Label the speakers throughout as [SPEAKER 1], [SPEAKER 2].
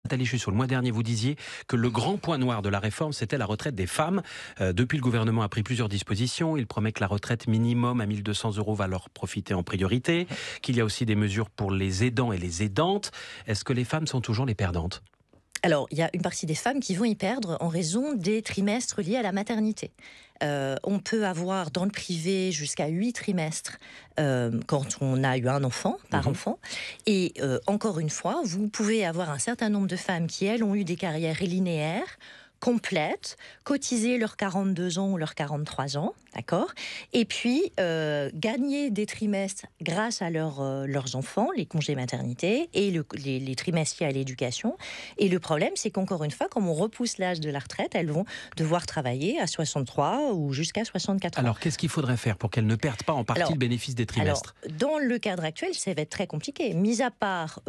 [SPEAKER 1] Nathalie Chussot, le mois dernier, vous disiez que le grand point noir de la réforme, c'était la retraite des femmes. Depuis, le gouvernement a pris plusieurs dispositions. Il promet que la retraite minimum à 1 200 € va leur profiter en priorité, qu'il y a aussi des mesures pour les aidants et les aidantes. Est-ce que les femmes sont toujours les perdantes ?
[SPEAKER 2] Alors, il y a une partie des femmes qui vont y perdre en raison des trimestres liés à la maternité. On peut avoir dans le privé jusqu'à 8 trimestres quand on a eu un enfant, par enfant. Et encore une fois, vous pouvez avoir un certain nombre de femmes qui, elles, ont eu des carrières linéaires, complètes, cotiser leurs 42 ans ou leurs 43 ans, d'accord ? Et puis, gagner des trimestres grâce à leurs enfants, les congés maternité, et les trimestres liés à l'éducation. Et le problème, c'est qu'encore une fois, comme on repousse l'âge de la retraite, elles vont devoir travailler à 63 ou jusqu'à 64 ans.
[SPEAKER 1] Alors, qu'est-ce qu'il faudrait faire pour qu'elles ne perdent pas en partie le bénéfice des trimestres ?
[SPEAKER 2] Dans le cadre actuel, ça va être très compliqué. Mis à part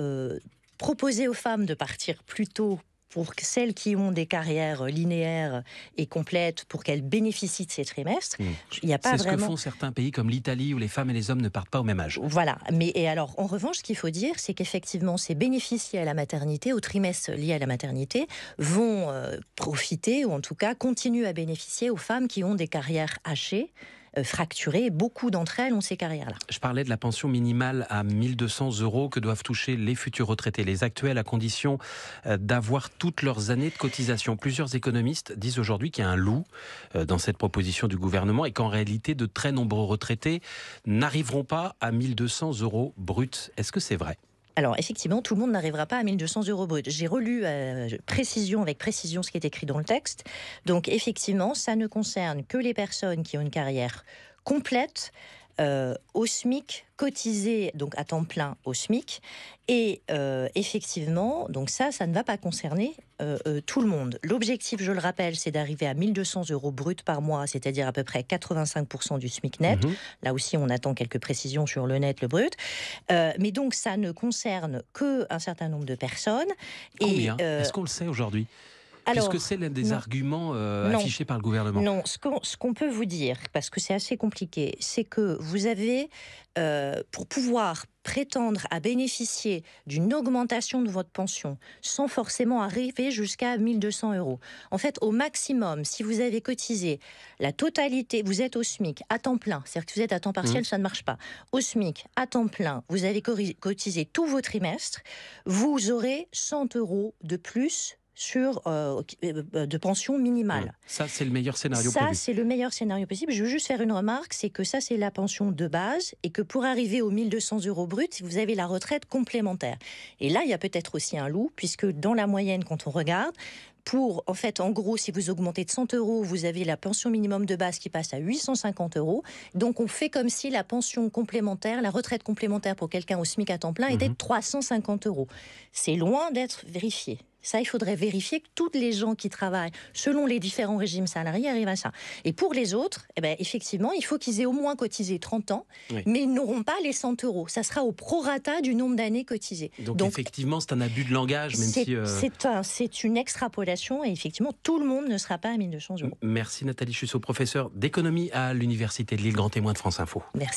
[SPEAKER 2] proposer aux femmes de partir plus tôt, pour celles qui ont des carrières linéaires et complètes, pour qu'elles bénéficient de ces trimestres, il n'y a pas vraiment...
[SPEAKER 1] C'est ce que font certains pays comme l'Italie, où les femmes et les hommes ne partent pas au même âge.
[SPEAKER 2] Voilà. Et alors, en revanche, ce qu'il faut dire, c'est qu'effectivement, ces bénéfices liés à la maternité, aux trimestres liés à la maternité, vont profiter, ou en tout cas continuent à bénéficier aux femmes qui ont des carrières hachées, fracturées. Beaucoup d'entre elles ont ces carrières-là.
[SPEAKER 1] Je parlais de la pension minimale à 1 200 € que doivent toucher les futurs retraités, les actuels, à condition d'avoir toutes leurs années de cotisation. Plusieurs économistes disent aujourd'hui qu'il y a un loup dans cette proposition du gouvernement et qu'en réalité, de très nombreux retraités n'arriveront pas à 1 200 € bruts. Est-ce que c'est vrai ?
[SPEAKER 2] Alors, effectivement, tout le monde n'arrivera pas à 1 200 € bruts. J'ai relu avec précision ce qui est écrit dans le texte. Donc, effectivement, ça ne concerne que les personnes qui ont une carrière complète, au SMIC, cotisé donc à temps plein au SMIC, et effectivement, donc ça ne va pas concerner tout le monde. L'objectif, je le rappelle, c'est d'arriver à 1 200 € bruts par mois, c'est-à-dire à peu près 85% du SMIC net. Là aussi, on attend quelques précisions sur le net, le brut. Mais donc, ça ne concerne qu'un certain nombre de personnes.
[SPEAKER 1] Combien ? Est-ce qu'on le sait aujourd'hui ? Puisque c'est l'un des arguments affichés par le gouvernement.
[SPEAKER 2] Non, ce qu'on peut vous dire, parce que c'est assez compliqué, c'est que vous avez, pour pouvoir prétendre à bénéficier d'une augmentation de votre pension sans forcément arriver jusqu'à 1 200 €. En fait, au maximum, si vous avez cotisé la totalité, vous êtes au SMIC à temps plein, c'est-à-dire que vous êtes à temps partiel, ça ne marche pas. Au SMIC à temps plein, vous avez cotisé tous vos trimestres, vous aurez 100 € de plus de pension minimale.
[SPEAKER 1] Ça, c'est le meilleur scénario prévu.
[SPEAKER 2] Ça, c'est le meilleur scénario possible. Je veux juste faire une remarque, c'est que ça, c'est la pension de base, et que pour arriver aux 1 200 € bruts, vous avez la retraite complémentaire. Et là, il y a peut-être aussi un loup, puisque dans la moyenne, quand on regarde, en gros, si vous augmentez de 100 €, vous avez la pension minimum de base qui passe à 850 €. Donc, on fait comme si la pension complémentaire, la retraite complémentaire pour quelqu'un au SMIC à temps plein était de 350 €. C'est loin d'être vérifié. Ça, il faudrait vérifier que tous les gens qui travaillent selon les différents régimes salariés arrivent à ça. Et pour les autres, effectivement, il faut qu'ils aient au moins cotisé 30 ans, mais ils n'auront pas les 100 €. Ça sera au prorata du nombre d'années cotisées.
[SPEAKER 1] Donc effectivement, c'est un abus de langage, même si...
[SPEAKER 2] C'est une extrapolation, et effectivement, tout le monde ne sera pas à 1 200 €.
[SPEAKER 1] Merci Nathalie Chussot, professeure d'économie à l'Université de Lille, grand témoin de France Info.
[SPEAKER 2] Merci.